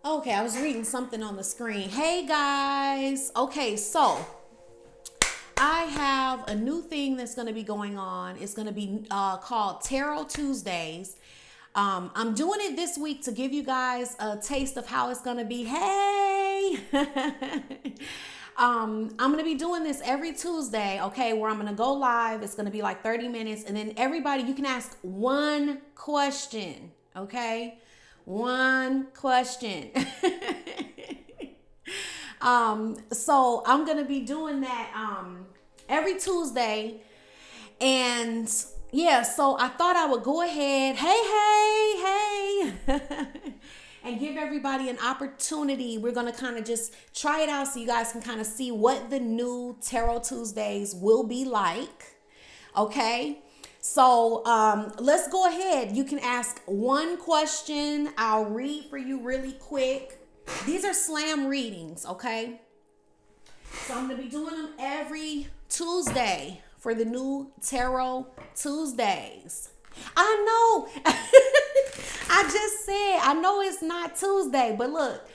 Okay, I was reading something on the screen. Hey guys. Okay, so I have a new thing that's going to be going on. It's going to be called Tarot Tuesdays. I'm doing it this week to give you guys a taste of how it's going to be. Hey! I'm going to be doing this every Tuesday, okay, where I'm going to go live. It's going to be like 30 minutes. And then everybody, you can ask one question, okay? One question. So I'm going to be doing that every Tuesday. And yeah, so I thought I would go ahead, hey, and give everybody an opportunity. We're going to kind of just try it out so you guys can kind of see what the new Tarot Tuesdays will be like. Okay. So let's go ahead. You can ask one question. I'll read for you really quick. These are slam readings, okay? So I'm going to be doing them every Tuesday for the new Tarot Tuesdays. I know. I just said, I know it's not Tuesday, but look,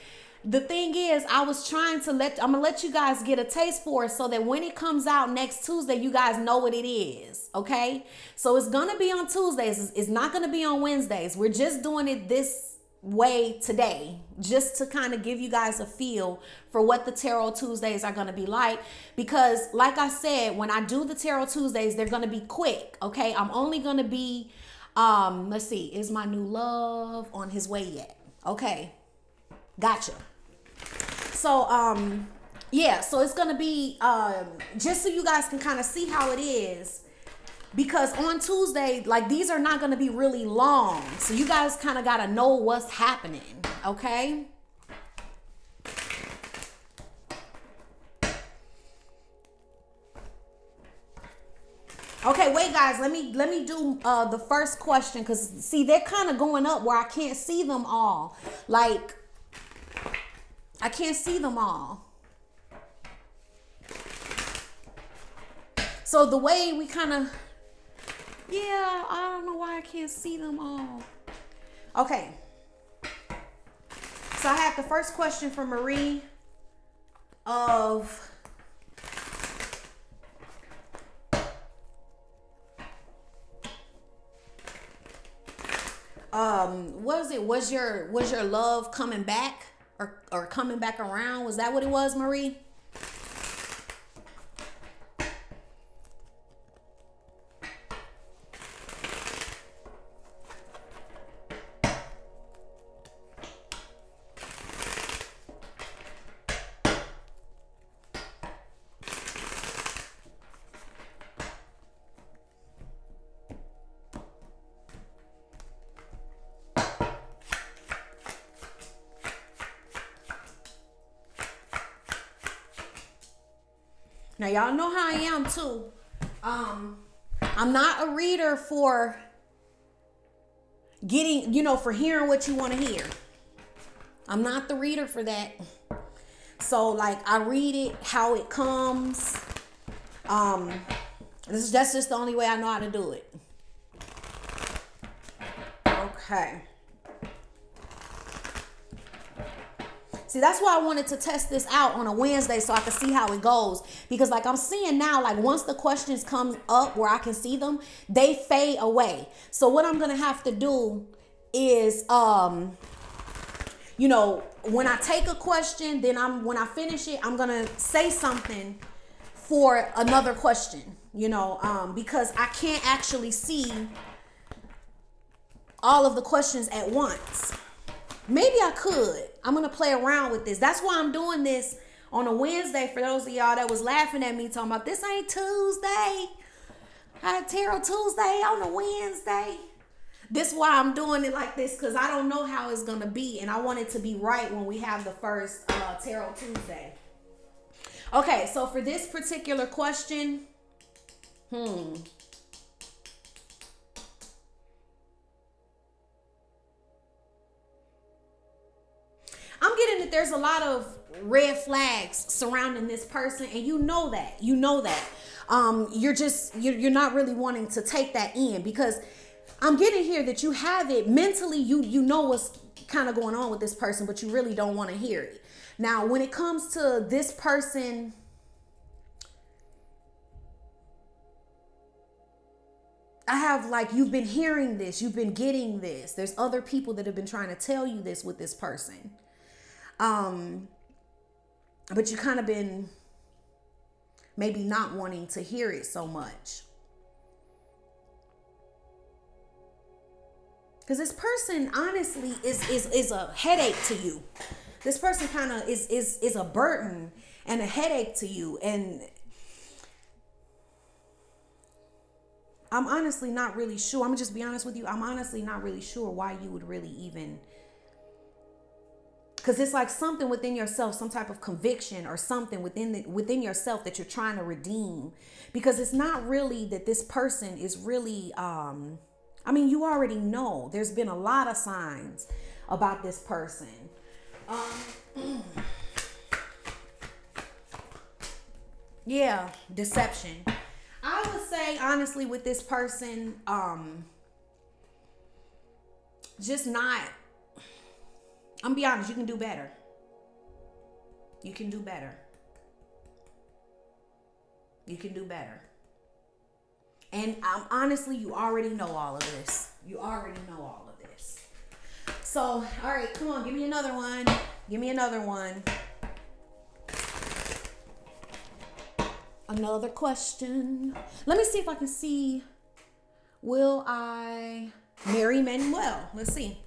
the thing is, I was trying to I'm going to let you guys get a taste for it so that when it comes out next Tuesday, you guys know what it is, okay? So it's going to be on Tuesdays. It's not going to be on Wednesdays. We're just doing it this way today, just to kind of give you guys a feel for what the Tarot Tuesdays are going to be like. Because like I said, when I do the Tarot Tuesdays, they're going to be quick, okay? I'm only going to be, let's see, is my new love on his way yet? Okay, gotcha. So, yeah, so it's going to be, just so you guys can kind of see how it is, because on Tuesday, like, these are not going to be really long. So you guys kind of got to know what's happening. Okay. Okay, wait guys, let me do the first question, because see, they're kind of going up where I can't see them all. Like, I can't see them all. So the way we kind of, yeah, I don't know why I can't see them all. Okay. So I have the first question from Marie of was your love coming back or coming back around? Was that what it was, Marie? Now, y'all know how I am, too. I'm not a reader for getting, for hearing what you want to hear. I'm not the reader for that. So, like, I read it how it comes. That's just the only way I know how to do it. Okay. See, that's why I wanted to test this out on a Wednesday so I could see how it goes. Because like I'm seeing now, like once the questions come up where I can see them, they fade away. So what I'm going to have to do is, when I take a question, then when I finish it, I'm going to say something for another question, because I can't actually see all of the questions at once. Maybe I could. I'm going to play around with this. That's why I'm doing this on a Wednesday. For those of y'all that was laughing at me talking about this ain't Tuesday. I had Tarot Tuesday on a Wednesday. This is why I'm doing it like this, because I don't know how it's going to be. And I want it to be right when we have the first Tarot Tuesday. Okay, so for this particular question, I'm getting that there's a lot of red flags surrounding this person, and you know that. You're not really wanting to take that in, because I'm getting here that you have it mentally. You know what's kind of going on with this person, but you really don't want to hear it. Now, when it comes to this person, I have like, you've been hearing this, you've been getting this. There's other people that have been trying to tell you this with this person. But you kind of been maybe not wanting to hear it so much. Because this person honestly is a headache to you. This person kind of is a burden and a headache to you. And I'm honestly not really sure. I'm gonna just be honest with you. I'm honestly not really sure why you would really even, because it's like something within yourself, some type of conviction or something within yourself that you're trying to redeem. Because it's not really that this person is really, I mean, you already know there's been a lot of signs about this person. Yeah, deception. I would say honestly with this person, just not, I'm gonna be honest, you can do better. You can do better. You can do better. And honestly, you already know all of this. You already know all of this. So, all right, come on, give me another one. Give me another one. Another question. Let me see if I can see. Will I marry Manuel? Let's see.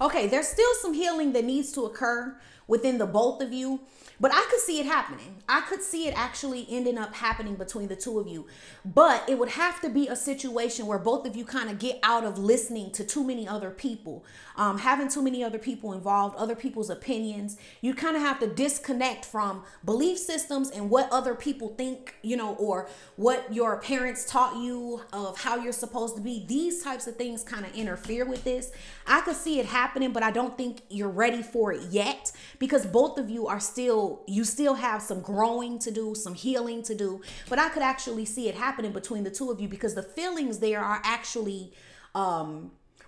Okay, there's still some healing that needs to occur within the both of you, but I could see it happening. I could see it actually ending up happening between the two of you, but it would have to be a situation where both of you kind of get out of listening to too many other people, having too many other people involved, other people's opinions. You kind of have to disconnect from belief systems and what other people think, you know, or what your parents taught you of how you're supposed to be. These types of things kind of interfere with this. I could see it happening, but I don't think you're ready for it yet, because both of you are still, you still have some growing to do, some healing to do. But I could actually see it happening between the two of you, because the feelings there are actually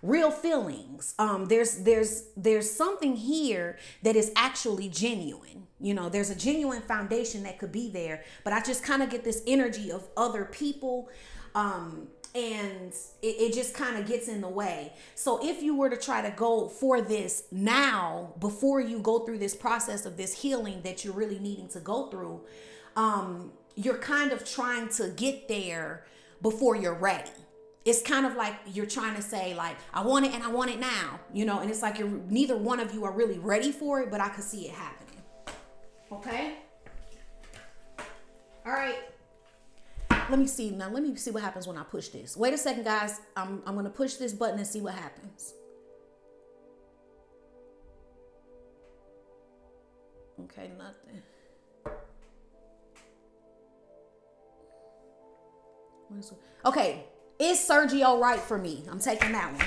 real feelings. There's something here that is actually genuine. You know, there's a genuine foundation that could be there, but I just kind of get this energy of other people, and it just kind of gets in the way. So if you were to try to go for this now, before you go through this process of this healing that you're really needing to go through, you're kind of trying to get there before you're ready. It's kind of like you're trying to say, like, I want it and I want it now, you know, and it's like neither one of you are really ready for it, but I could see it happening. Okay. All right. Let me see. Now, let me see what happens when I push this. Wait a second, guys. I'm going to push this button and see what happens. Okay, nothing. Okay, is Sergio right for me? I'm taking that one.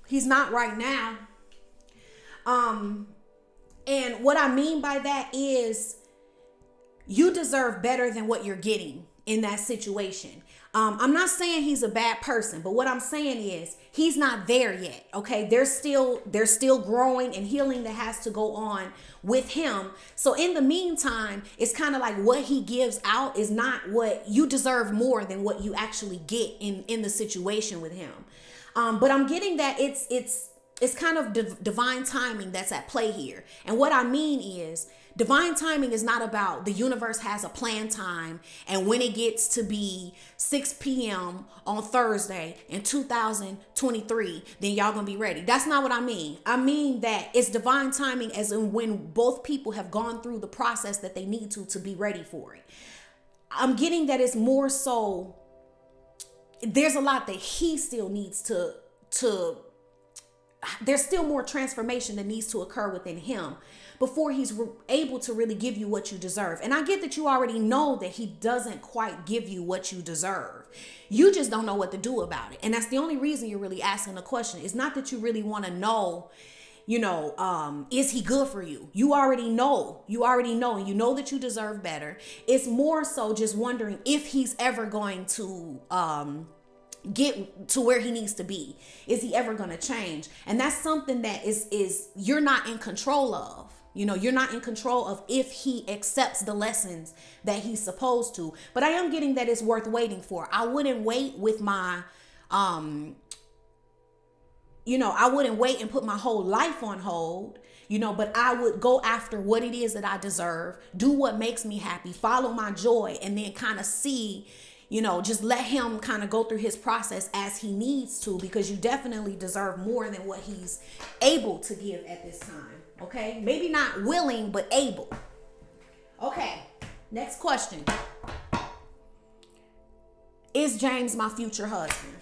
He's not right now. And what I mean by that is you deserve better than what you're getting in that situation. I'm not saying he's a bad person, but what I'm saying is he's not there yet. Okay. There's still growing and healing that has to go on with him. So in the meantime, it's kind of like what he gives out is not what you deserve, more than what you actually get in the situation with him. But I'm getting that it's it's kind of divine timing that's at play here. And what I mean is, divine timing is not about the universe has a planned time, and when it gets to be 6 p.m. on Thursday in 2023, then y'all gonna be ready. That's not what I mean. I mean that it's divine timing as in when both people have gone through the process that they need to be ready for it. I'm getting that it's more so, there's a lot that he still needs to there's still more transformation that needs to occur within him before he's able to really give you what you deserve. And I get that you already know that he doesn't quite give you what you deserve. You just don't know what to do about it. And that's the only reason you're really asking the question. It's not that you really want to know, is he good for you? You already know, and you know that you deserve better. It's more so just wondering if he's ever going to, get to where he needs to be. Is he ever going to change? And that's something that is you're not in control of. You're not in control of if he accepts the lessons that he's supposed to. But I am getting that it's worth waiting for. I wouldn't wait with my I wouldn't wait and put my whole life on hold, but I would go after what it is that I deserve, do what makes me happy, follow my joy, and then kind of see, just let him kind of go through his process as he needs to, because you definitely deserve more than what he's able to give at this time. Okay. Maybe not willing, but able. Okay. Next question. Is James my future husband?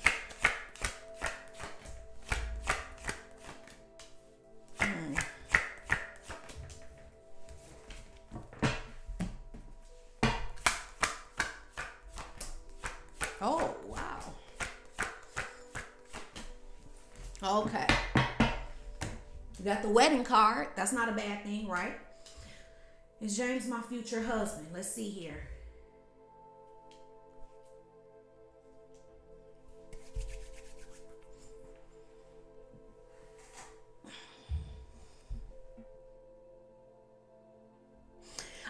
Oh, wow. Okay. You got the wedding card. That's not a bad thing, right? Is James my future husband? Let's see here.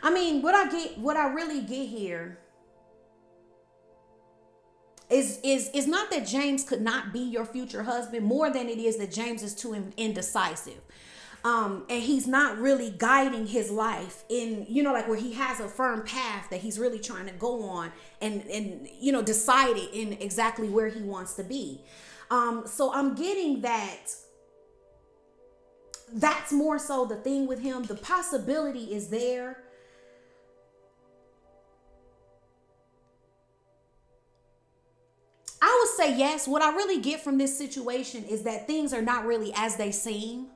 I mean, what I really get here is not that James could not be your future husband, more than it is that James is too indecisive. And he's not really guiding his life in, like where he has a firm path that he's really trying to go on and decided in exactly where he wants to be. So I'm getting that that's more so the thing with him. The possibility is there. I would say yes. What I really get from this situation is that things are not really as they seem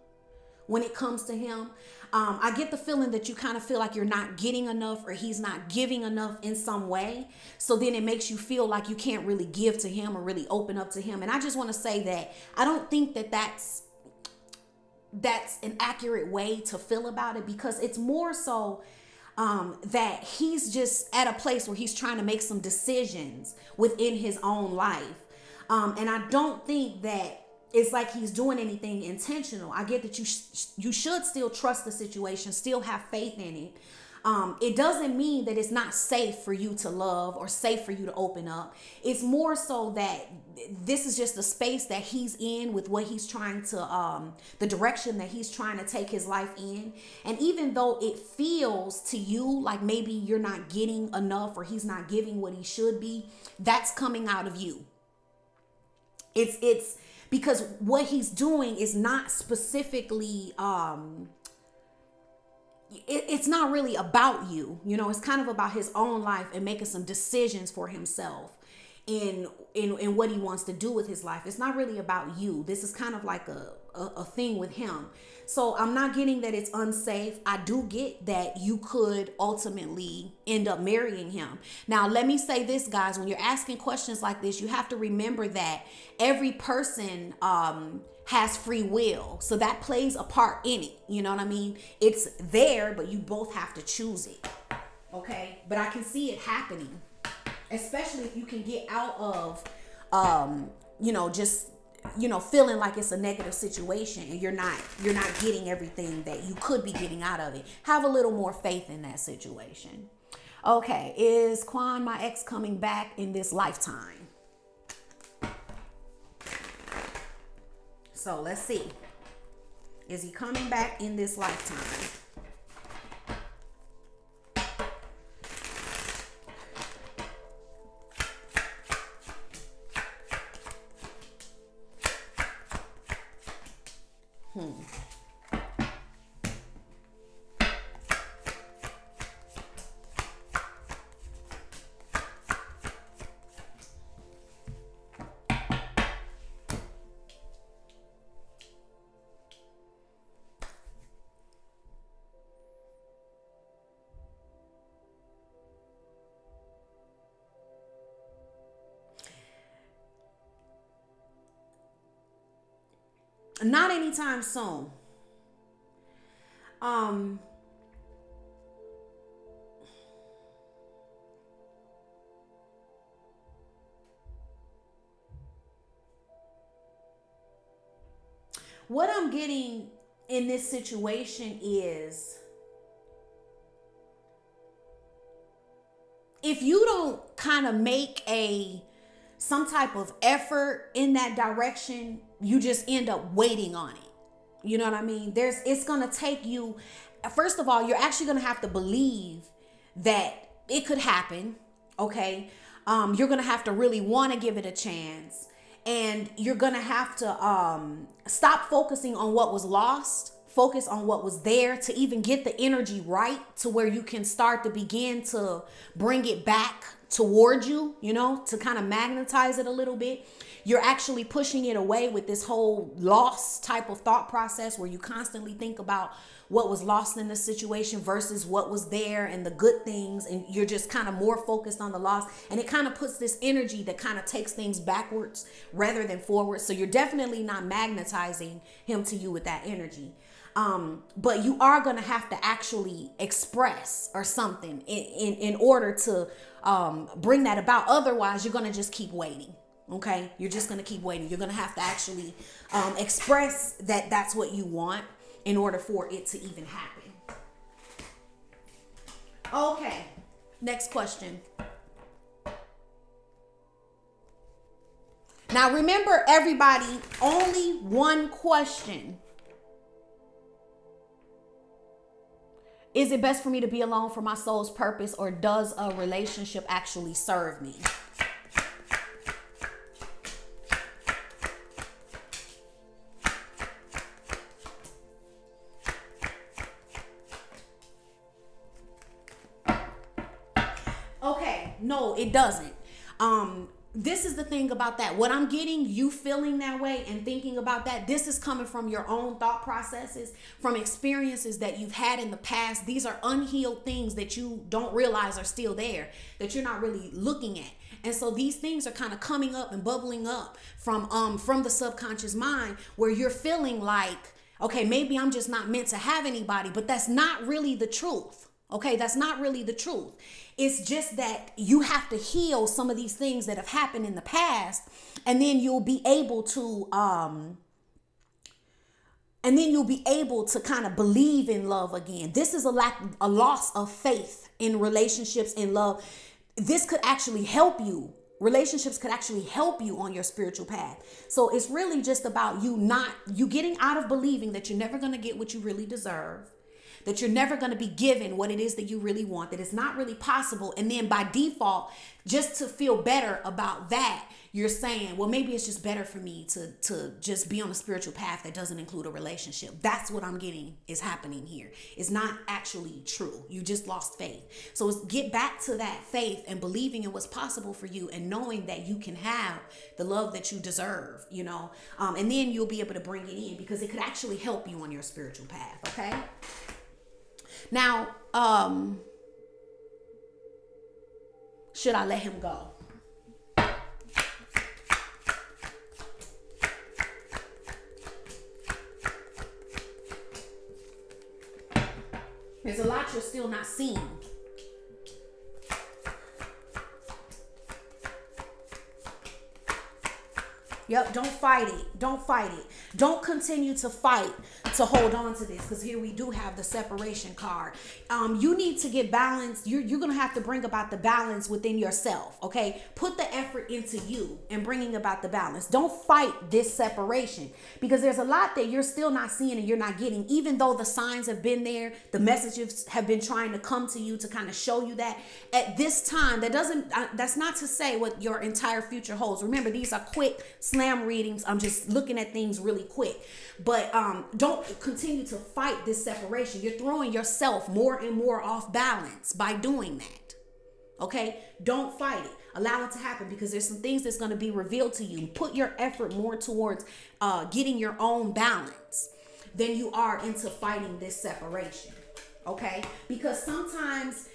when it comes to him. I get the feeling that you kind of feel like you're not getting enough, or he's not giving enough in some way. So then it makes you feel like you can't really give to him or really open up to him. And I just want to say that I don't think that that's an accurate way to feel about it, because it's more so that he's just at a place where he's trying to make some decisions within his own life. And I don't think that it's like he's doing anything intentional. I get that you should still trust the situation, still have faith in it. It doesn't mean that it's not safe for you to love or safe for you to open up. It's more so that this is just the space that he's in with what he's trying to, the direction that he's trying to take his life in. And even though it feels to you like maybe you're not getting enough or he's not giving what he should be, that's coming out of you. It's because what he's doing is not specifically, it's not really about you. It's kind of about his own life and making some decisions for himself in what he wants to do with his life. It's not really about you. This is kind of like a thing with him. So I'm not getting that it's unsafe. I do get that you could ultimately end up marrying him. Now, let me say this, guys, when you're asking questions like this, you have to remember that every person has free will. So that plays a part in it. You know what I mean? It's there, but you both have to choose it. Okay. But I can see it happening, especially if you can get out of, just, feeling like it's a negative situation and you're not getting everything that you could be getting out of it. Have a little more faith in that situation. Okay. Is Quan, my ex, coming back in this lifetime? So let's see. Is he coming back in this lifetime? Not anytime soon. What I'm getting in this situation is, if you don't kind of make some type of effort in that direction, you just end up waiting on it. You know what I mean? It's going to take you, first of all, you're actually going to have to believe that it could happen. Okay. You're going to have to really want to give it a chance, and you're going to have to stop focusing on what was lost, focus on what was there, to even get the energy right to where you can start to begin to bring it back toward you, you know, to kind of magnetize it a little bit. You're actually pushing it away with this whole loss type of thought process, where you constantly think about what was lost in the situation versus what was there and the good things. And you're just kind of more focused on the loss. And it kind of puts this energy that kind of takes things backwards rather than forwards. So you're definitely not magnetizing him to you with that energy. But you are going to have to actually express or something in order to bring that about. Otherwise, you're going to just keep waiting. Okay, you're just going to keep waiting. You're going to have to actually express that that's what you want in order for it to even happen. Okay, next question. Now remember, everybody, only one question. Is it best for me to be alone for my soul's purpose, or does a relationship actually serve me? Okay, no, it doesn't. This is the thing about that. What I'm getting, you feeling that way and thinking about that, this is coming from your own thought processes, from experiences that you've had in the past. These are unhealed things that you don't realize are still there, that you're not really looking at. And so these things are kind of coming up and bubbling up from the subconscious mind, where you're feeling like, okay, maybe I'm just not meant to have anybody, but that's not really the truth. Okay, that's not really the truth. It's just that you have to heal some of these things that have happened in the past, and then you'll be able to kind of believe in love again. This is a loss of faith in relationships, in love. This could actually help you. Relationships could actually help you on your spiritual path. So it's really just about you getting out of believing that you're never going to get what you really deserve, that you're never going to be given what it is that you really want, that it's not really possible. And then by default, just to feel better about that, you're saying, well, maybe it's just better for me to just be on a spiritual path that doesn't include a relationship. That's what I'm getting is happening here. It's not actually true. You just lost faith. So it's get back to that faith and believing in what's possible for you, and knowing that you can have the love that you deserve, you know, and then you'll be able to bring it in, because it could actually help you on your spiritual path. Okay. Now, should I let him go? There's a lot you're still not seeing. Yep, don't fight it. Don't fight it. Don't continue to fight to hold on to this, because here we do have the separation card. You need to get balance. You're gonna have to bring about the balance within yourself. Okay, put the effort into you and bringing about the balance. Don't fight this separation, because there's a lot that you're still not seeing and you're not getting, even though the signs have been there, the messages have been trying to come to you to kind of show you that at this time. That's not to say what your entire future holds. Remember, these are quick slam readings. I'm just looking at things really quick. But don't continue to fight this separation. You're throwing yourself more and more off balance by doing that. Okay? Don't fight it. Allow it to happen, because there's some things that's going to be revealed to you. Put your effort more towards getting your own balance than you are into fighting this separation. Okay? Because sometimes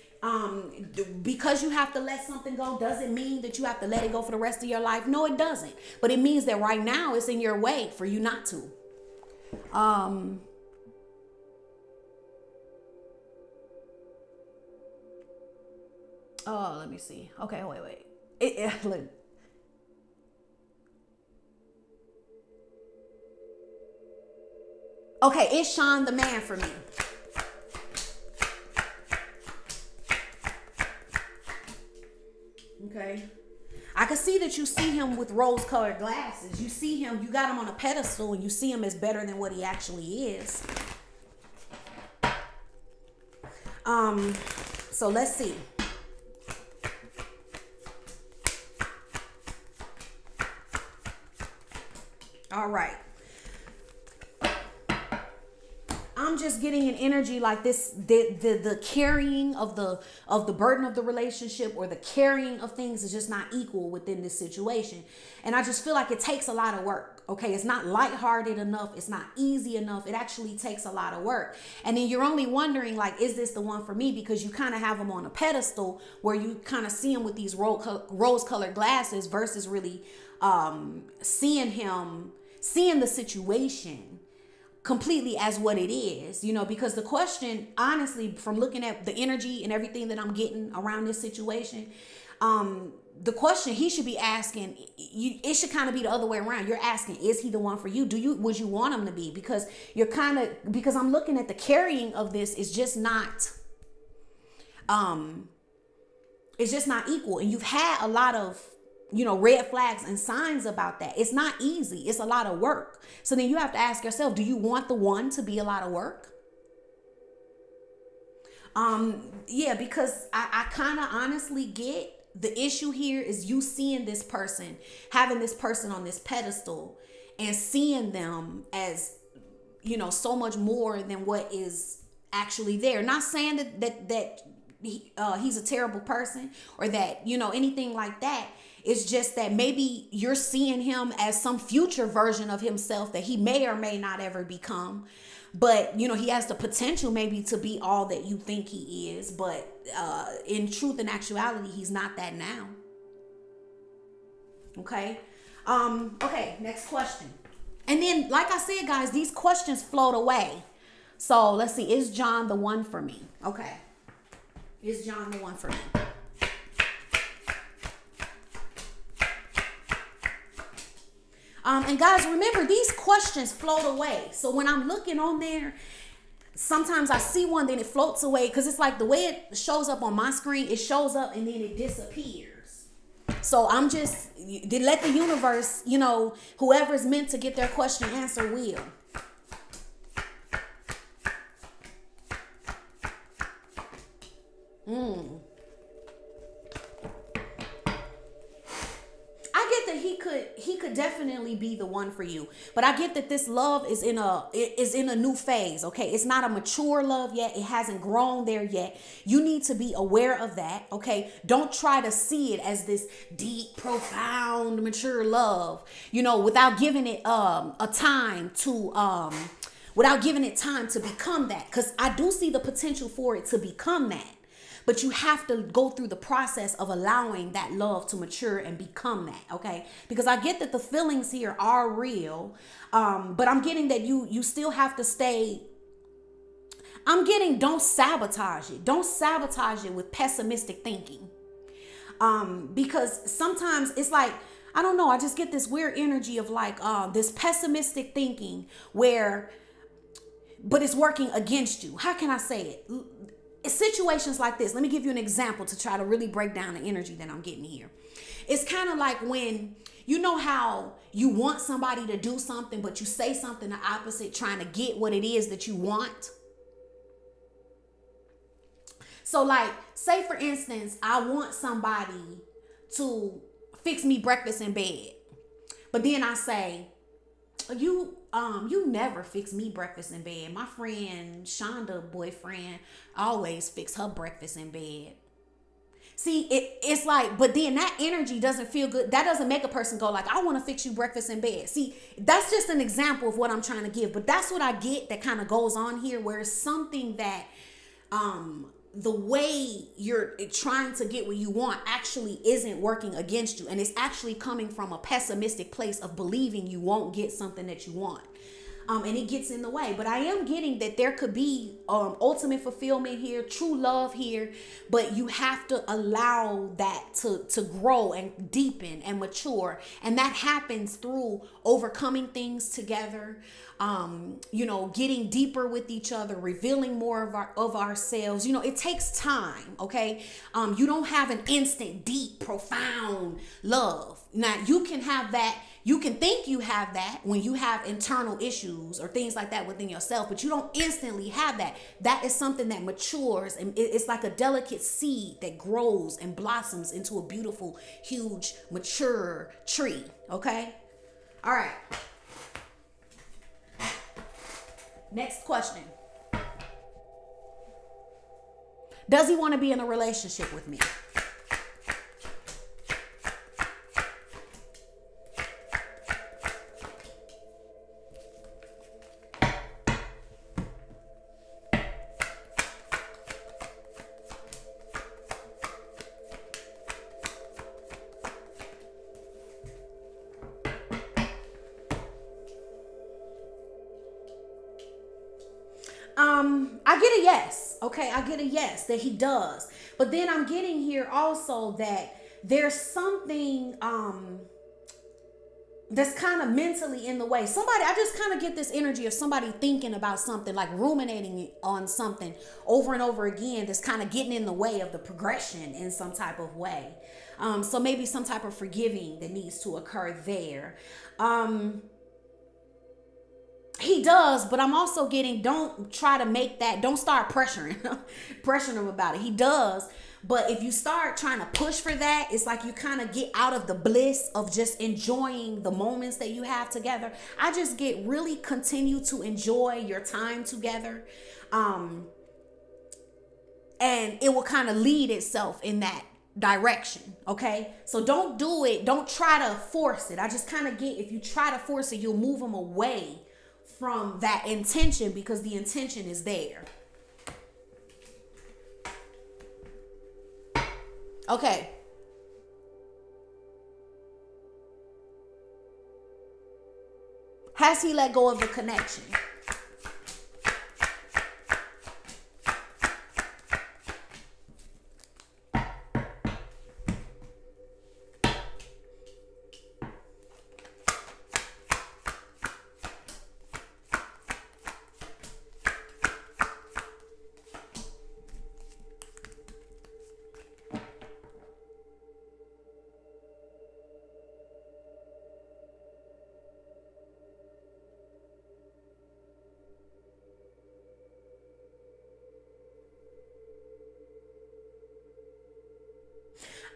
because you have to let something go doesn't mean that you have to let it go for the rest of your life. No, it doesn't. But it means that right now it's in your way for you not to. Oh, let me see. Okay, wait. Look. Okay, it's Sean the man for me. Okay. I can see that you see him with rose-colored glasses. You see him, you got him on a pedestal, and you see him as better than what he actually is. So let's see. All right. I'm just getting an energy like this, the carrying of the burden of the relationship, or the carrying of things, is just not equal within this situation. And I just feel like it takes a lot of work. Okay, it's not lighthearted enough. It's not easy enough. It actually takes a lot of work. And then you're only wondering, like, is this the one for me? Because you kind of have him on a pedestal where you kind of see him with these rose-colored glasses versus really seeing the situation completely as what it is, you know, because the question, honestly, from looking at the energy and everything that I'm getting around this situation, the question he should be asking, it should kind of be the other way around. You're asking, is he the one for you? Would you want him to be? Because because I'm looking at the carrying of this is just not, it's just not equal. And you've had a lot of, you know, red flags and signs about that. It's not easy. It's a lot of work. So then you have to ask yourself, do you want the one to be a lot of work? Yeah, because I kind of honestly get the issue here is you seeing this person, having this person on this pedestal and seeing them as, you know, so much more than what is actually there. Not saying that he's a terrible person or that, you know, anything like that. It's just that maybe you're seeing him as some future version of himself that he may or may not ever become. But, you know, he has the potential maybe to be all that you think he is. But in truth and actuality, he's not that now. Okay. Okay, next question. And then, like I said, guys, these questions float away. So let's see. Is John the one for me? Okay. Is John the one for me? And guys, remember, these questions float away. So when I'm looking on there, sometimes I see one, then it floats away, because it's like the way it shows up on my screen, it shows up and then it disappears. So I'm just, let the universe, you know, whoever's meant to get their question answered will. He could definitely be the one for you, but I get that this love is in a new phase. Okay, it's not a mature love yet. It hasn't grown there yet. You need to be aware of that. Okay, don't try to see it as this deep, profound, mature love, you know, without giving it time to become that, because I do see the potential for it to become that. But you have to go through the process of allowing that love to mature and become that, okay? Because I get that the feelings here are real, but I'm getting that you still have to stay. I'm getting, don't sabotage it. Don't sabotage it with pessimistic thinking. Because sometimes it's like, I don't know, I just get this weird energy of like this pessimistic thinking where but it's working against you. How can I say it? It's situations like this. Let me give you an example to try to really break down the energy that I'm getting here. It's kind of like when, you know how you want somebody to do something, but you say something the opposite, trying to get what it is that you want. So like, say for instance, I want somebody to fix me breakfast in bed, but then I say, you never fix me breakfast in bed. My friend Shonda boyfriend always fix her breakfast in bed. See, it's like, but then that energy doesn't feel good. That doesn't make a person go like, I want to fix you breakfast in bed. See, that's just an example of what I'm trying to give. But that's what I get that kind of goes on here, where it's something that the way you're trying to get what you want actually isn't working against you. And it's actually coming from a pessimistic place of believing you won't get something that you want. And it gets in the way. But I am getting that there could be ultimate fulfillment here, true love here, but you have to allow that to grow and deepen and mature. And that happens through overcoming things together, you know, getting deeper with each other, revealing more of ourselves. You know, it takes time, okay? You don't have an instant, deep, profound love. Now, you can have that. You can think you have that when you have internal issues or things like that within yourself, but you don't instantly have that. That is something that matures, and it's like a delicate seed that grows and blossoms into a beautiful, huge, mature tree, okay? All right. Next question. Does he want to be in a relationship with me? I get a yes. Okay, I get a yes that he does. But then I'm getting here also that there's something that's kind of mentally in the way. Somebody, I just kind of get this energy of somebody thinking about something, like ruminating on something over and over again, that's kind of getting in the way of the progression in some type of way. So maybe some type of forgiving that needs to occur there. He does, but I'm also getting, don't try to make that, don't start pressuring him about it. He does, but if you start trying to push for that, it's like you kind of get out of the bliss of just enjoying the moments that you have together. I just get really continue to enjoy your time together. And it will kind of lead itself in that direction. Okay, so don't do it. Don't try to force it. I just kind of get, if you try to force it, you'll move them away from that intention, because the intention is there. Okay. Has he let go of the connection?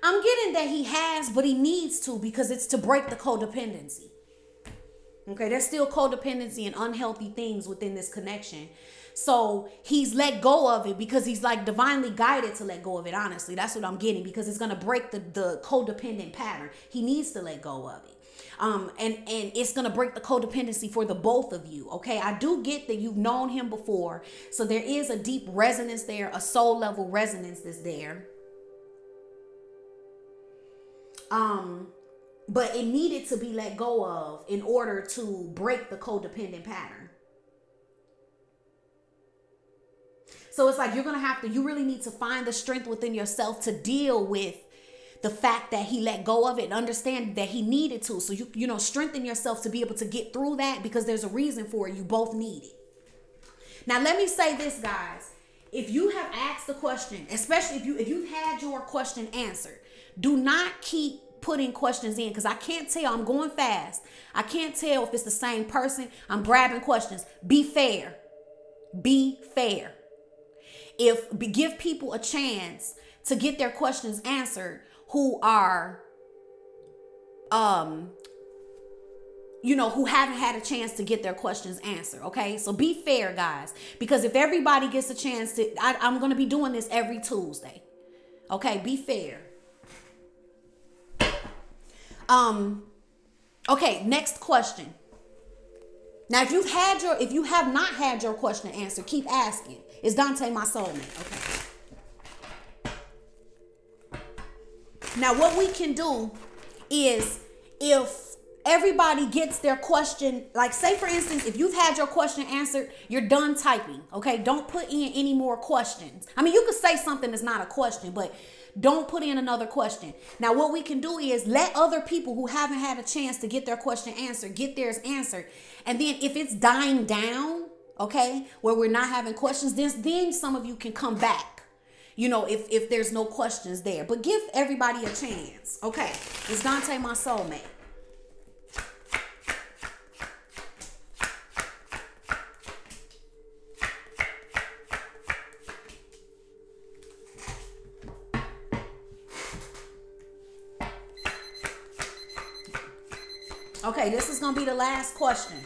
I'm getting that he has, but he needs to, because it's to break the codependency. Okay, there's still codependency and unhealthy things within this connection. So he's let go of it because he's like divinely guided to let go of it. Honestly, that's what I'm getting, because it's going to break the codependent pattern. He needs to let go of it. And it's going to break the codependency for the both of you. Okay, I do get that you've known him before. So there is a deep resonance there, a soul level resonance that's there. But it needed to be let go of in order to break the codependent pattern. So it's like you're going to have to, you really need to find the strength within yourself to deal with the fact that he let go of it and understand that he needed to. So you know, strengthen yourself to be able to get through that, because there's a reason for it. You both need it. Now, let me say this, guys. If you have asked the question, especially if you've had your question answered, do not keep putting questions in, because I can't tell. I'm going fast. I can't tell if it's the same person. I'm grabbing questions. Be fair. Be fair. Give people a chance to get their questions answered who are who haven't had a chance to get their questions answered. Okay, so be fair, guys, because if everybody gets a chance to, I'm going to be doing this every Tuesday. Okay, be fair. Okay, next question. Now, if you have not had your question answered, keep asking. Is Dante my soulmate? Okay. Now, what we can do is, if everybody gets their question, like say for instance, if you've had your question answered, you're done typing. Okay, don't put in any more questions. I mean, you could say something that's not a question, but don't put in another question. Now, what we can do is let other people who haven't had a chance to get their question answered, get theirs answered. And then if it's dying down, okay, where we're not having questions, then some of you can come back, if there's no questions there. But give everybody a chance. Okay, is Dante my soulmate? Okay, this is going to be the last question.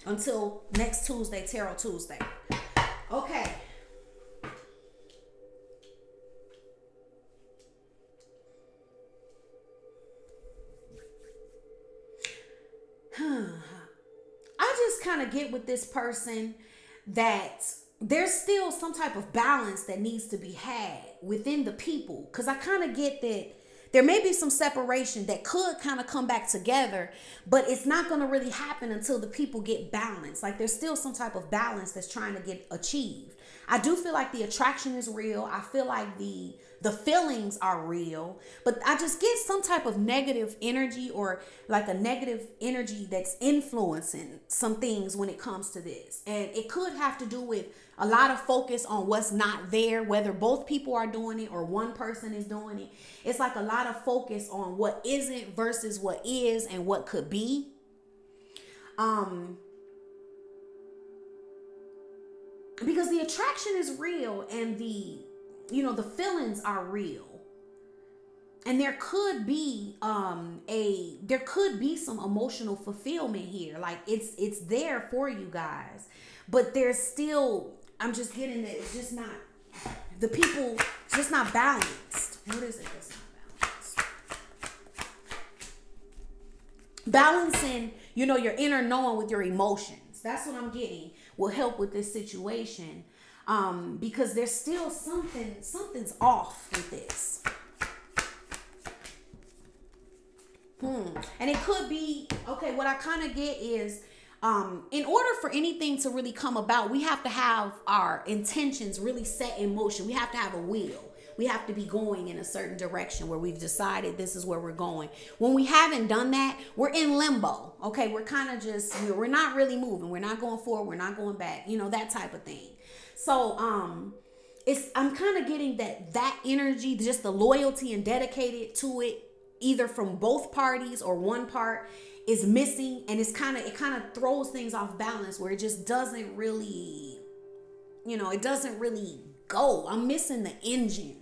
Until next Tuesday, Tarot Tuesday. Okay. I just kind of get with this person that there's still some type of balance that needs to be had within the people. Because I kind of get that there may be some separation that could kind of come back together, but it's not going to really happen until the people get balanced. Like there's still some type of balance that's trying to get achieved. I do feel like the attraction is real. I feel like the feelings are real, but I just get some type of negative energy, or like a negative energy that's influencing some things when it comes to this. And it could have to do with a lot of focus on what's not there, whether both people are doing it or one person is doing it. It's like a lot of focus on what isn't versus what is and what could be. Because the attraction is real and the feelings are real. And there could be some emotional fulfillment here. Like it's there for you guys. But there's still, I'm just getting that it's just not, the people, it's just not balanced. What is it that's not balanced? Balancing, your inner knowing with your emotions. That's what I'm getting will help with this situation. Because there's still something's off with this. And it could be, okay, what I kind of get is, in order for anything to really come about, we have to have our intentions really set in motion. We have to have a will. We have to be going in a certain direction where we've decided this is where we're going. When we haven't done that, we're in limbo. Okay, we're kind of just, we're not really moving. We're not going forward. We're not going back. That type of thing. So, I'm kind of getting that energy, just the loyalty and dedicated to it, either from both parties or one part, is missing. And it kind of throws things off balance where it just doesn't really, it doesn't really go. I'm missing the engine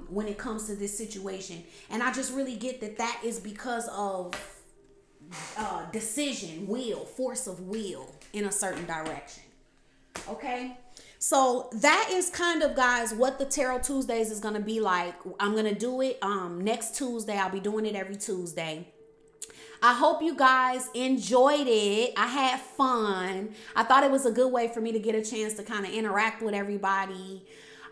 when it comes to this situation. And I just really get that is because of decision, force of will in a certain direction. Okay, so that is kind of, guys, what the Tarot Tuesdays is going to be like. I'm going to do it next Tuesday. I'll be doing it every Tuesday. I hope you guys enjoyed it. I had fun. I thought it was a good way for me to get a chance to kind of interact with everybody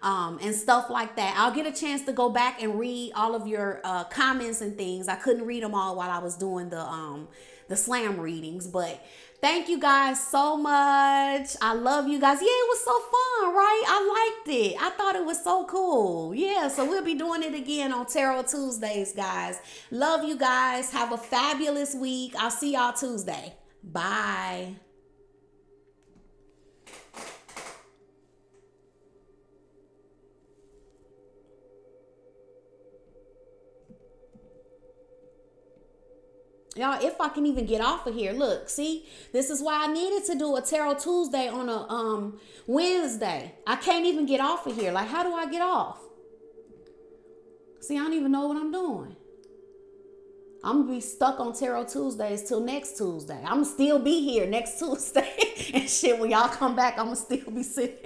and stuff like that. I'll get a chance to go back and read all of your comments and things. I couldn't read them all while I was doing the slam readings, but thank you guys so much. I love you guys. Yeah, it was so fun, right? I liked it. I thought it was so cool. Yeah, so we'll be doing it again on Tarot Tuesdays, guys. Love you guys. Have a fabulous week. I'll see y'all Tuesday. Bye. Y'all, if I can even get off of here, look, see, this is why I needed to do a Tarot Tuesday on a Wednesday. I can't even get off of here. Like, how do I get off? See, I don't even know what I'm doing. I'm gonna be stuck on Tarot Tuesdays till next Tuesday. I'm gonna still be here next Tuesday. And shit, when y'all come back, I'm gonna still be sitting.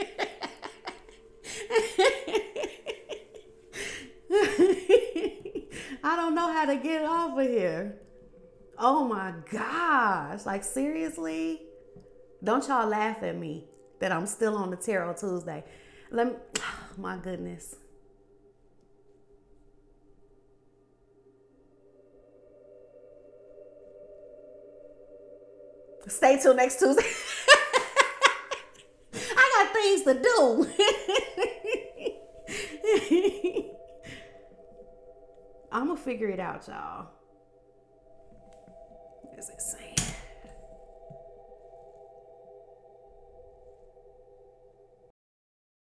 I don't know how to get off of here. Oh my gosh. Like, seriously? Don't y'all laugh at me that I'm still on the Tarot Tuesday. Let me, oh my goodness. Stay till next Tuesday. I got things to do. I'm gonna figure it out, y'all.